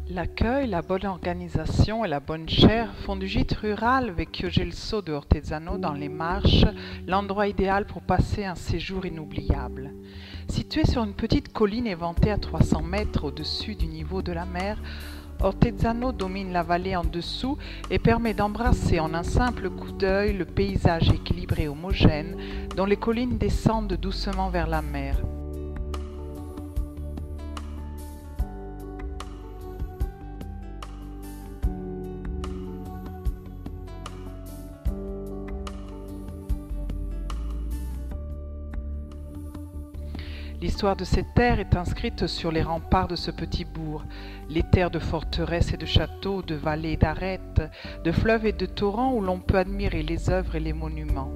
L'accueil, la bonne organisation et la bonne chère font du gîte rural Vecchio Gelso de Ortezzano dans les Marches l'endroit idéal pour passer un séjour inoubliable. Situé sur une petite colline éventée à 300 mètres au-dessus du niveau de la mer, Ortezzano domine la vallée en dessous et permet d'embrasser en un simple coup d'œil le paysage équilibré et homogène dont les collines descendent doucement vers la mer. L'histoire de ces terres est inscrite sur les remparts de ce petit bourg, les terres de forteresses et de châteaux, de vallées et d'arêtes, de fleuves et de torrents où l'on peut admirer les œuvres et les monuments,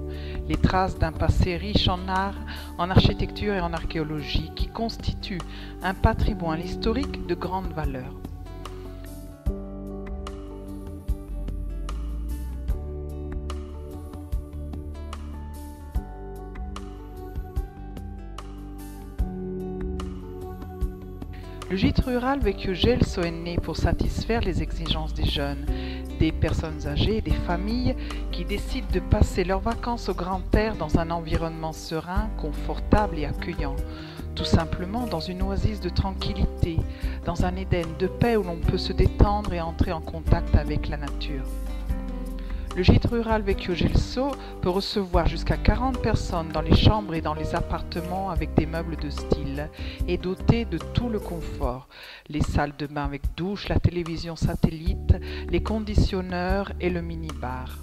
les traces d'un passé riche en art, en architecture et en archéologie qui constitue un patrimoine historique de grande valeur. Le gîte rural Vecchio Gelso est né pour satisfaire les exigences des jeunes, des personnes âgées et des familles qui décident de passer leurs vacances au grand air dans un environnement serein, confortable et accueillant, tout simplement dans une oasis de tranquillité, dans un Éden de paix où l'on peut se détendre et entrer en contact avec la nature. Le gîte rural Vecchio Gelso peut recevoir jusqu'à 40 personnes dans les chambres et dans les appartements avec des meubles de style et doté de tout le confort. Les salles de bain avec douche, la télévision satellite, les conditionneurs et le mini-bar.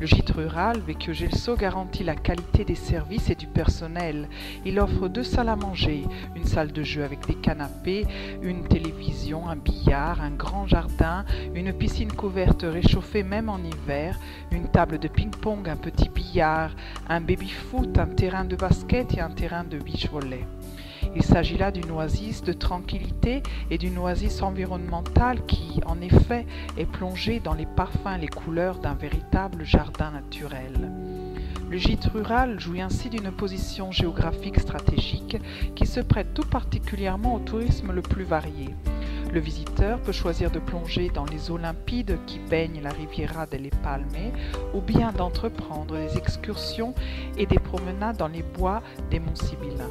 Le gîte rural Vecchio Gelso garantit la qualité des services et du personnel. Il offre 2 salles à manger, une salle de jeu avec des canapés, une télévision, un billard, un grand jardin, une piscine couverte réchauffée même en hiver, une table de ping-pong, un petit billard, un baby-foot, un terrain de basket et un terrain de beach-volley. Il s'agit là d'une oasis de tranquillité et d'une oasis environnementale qui, en effet, est plongée dans les parfums et les couleurs d'un véritable jardin naturel. Le gîte rural jouit ainsi d'une position géographique stratégique qui se prête tout particulièrement au tourisme le plus varié. Le visiteur peut choisir de plonger dans les eaux limpides qui baignent la Riviera delle Palme ou bien d'entreprendre des excursions et des promenades dans les bois des Monts Sibyllins.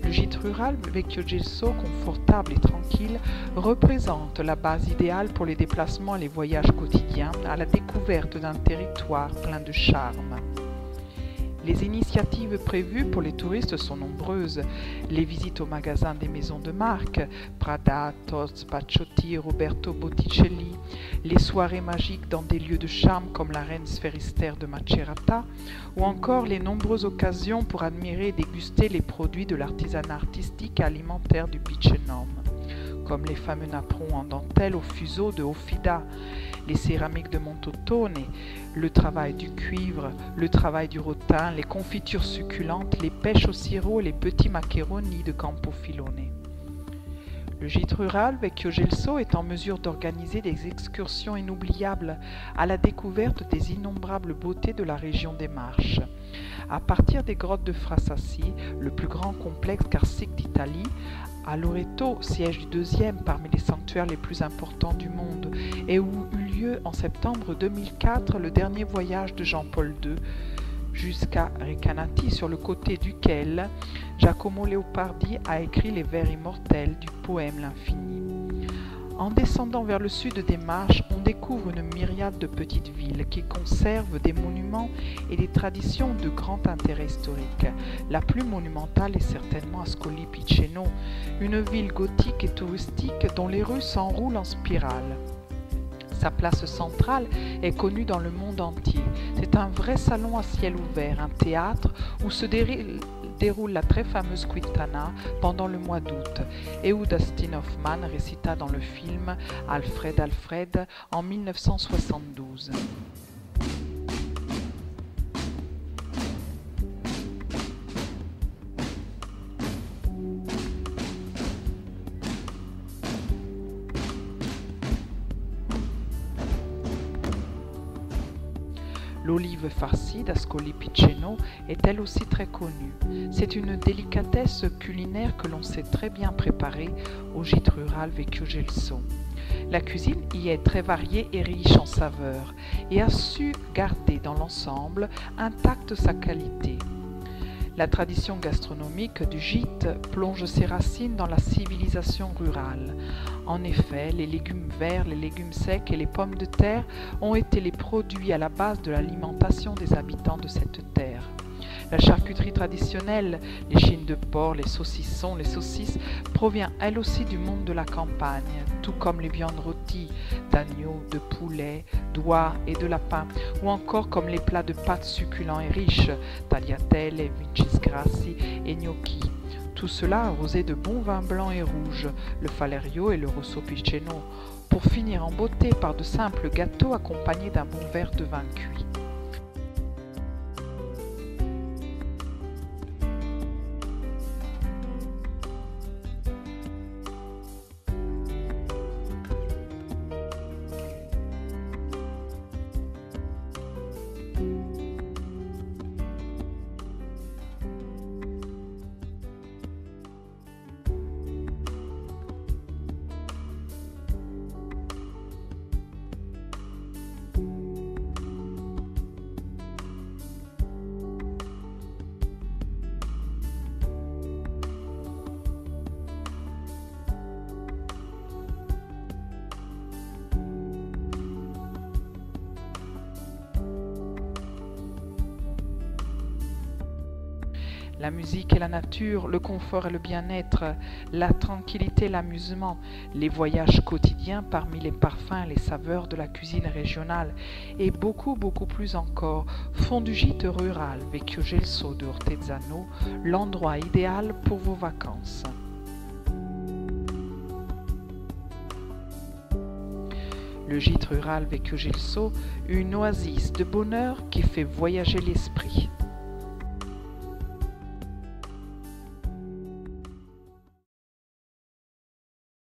Le gîte rural Vecchio Gelso, confortable et tranquille, représente la base idéale pour les déplacements et les voyages quotidiens à la découverte d'un territoire plein de charme. Les initiatives prévues pour les touristes sont nombreuses. Les visites aux magasins des maisons de marque, Prada, Tod's, Paciotti, Roberto Botticelli, les soirées magiques dans des lieux de charme comme la Reine Sphérister de Macerata, ou encore les nombreuses occasions pour admirer et déguster les produits de l'artisanat artistique et alimentaire du Picenum, comme les fameux napperons en dentelle au fuseau de Aufida, les céramiques de Montotone, le travail du cuivre, le travail du rotin, les confitures succulentes, les pêches au sirop et les petits macaroni de Campofilone. Le gîte rural Vecchio Gelso est en mesure d'organiser des excursions inoubliables à la découverte des innombrables beautés de la région des Marches. À partir des grottes de Frassassi, le plus grand complexe karstique d'Italie, à Loreto, siège du 2e parmi les sanctuaires les plus importants du monde, et où eut lieu en septembre 2004 le dernier voyage de Jean-Paul II, jusqu'à Recanati, sur le côté duquel Giacomo Leopardi a écrit les vers immortels du poème L'Infini. En descendant vers le sud des Marches, on découvre une myriade de petites villes qui conservent des monuments et des traditions de grand intérêt historique. La plus monumentale est certainement Ascoli Piceno, une ville gothique et touristique dont les rues s'enroulent en spirale. Sa place centrale est connue dans le monde entier. C'est un vrai salon à ciel ouvert, un théâtre où se déroule la très fameuse Quintana pendant le mois d'août et où Dustin Hoffman récita dans le film Alfred Alfred en 1972. L'olive farcie d'Ascoli Piceno est elle aussi très connue. C'est une délicatesse culinaire que l'on sait très bien préparer au gîte rural Vecchio Gelso. La cuisine y est très variée et riche en saveurs et a su garder dans l'ensemble intacte sa qualité. La tradition gastronomique du gîte plonge ses racines dans la civilisation rurale. En effet, les légumes verts, les légumes secs et les pommes de terre ont été les produits à la base de l'alimentation des habitants de cette terre. La charcuterie traditionnelle, les chines de porc, les saucissons, les saucisses, provient elle aussi du monde de la campagne, tout comme les viandes rôties d'agneau, de poulet, d'oie et de lapin, ou encore comme les plats de pâtes succulents et riches, tagliatelle, vincis grassi et gnocchi. Tout cela arrosé de bons vins blancs et rouges, le Falerio et le Rosso Piceno, pour finir en beauté par de simples gâteaux accompagnés d'un bon verre de vin cuit. La musique et la nature, le confort et le bien-être, la tranquillité et l'amusement, les voyages quotidiens parmi les parfums et les saveurs de la cuisine régionale et beaucoup plus encore font du gîte rural Vecchio Gelso de Ortezzano l'endroit idéal pour vos vacances. Le gîte rural Vecchio Gelso, une oasis de bonheur qui fait voyager l'esprit.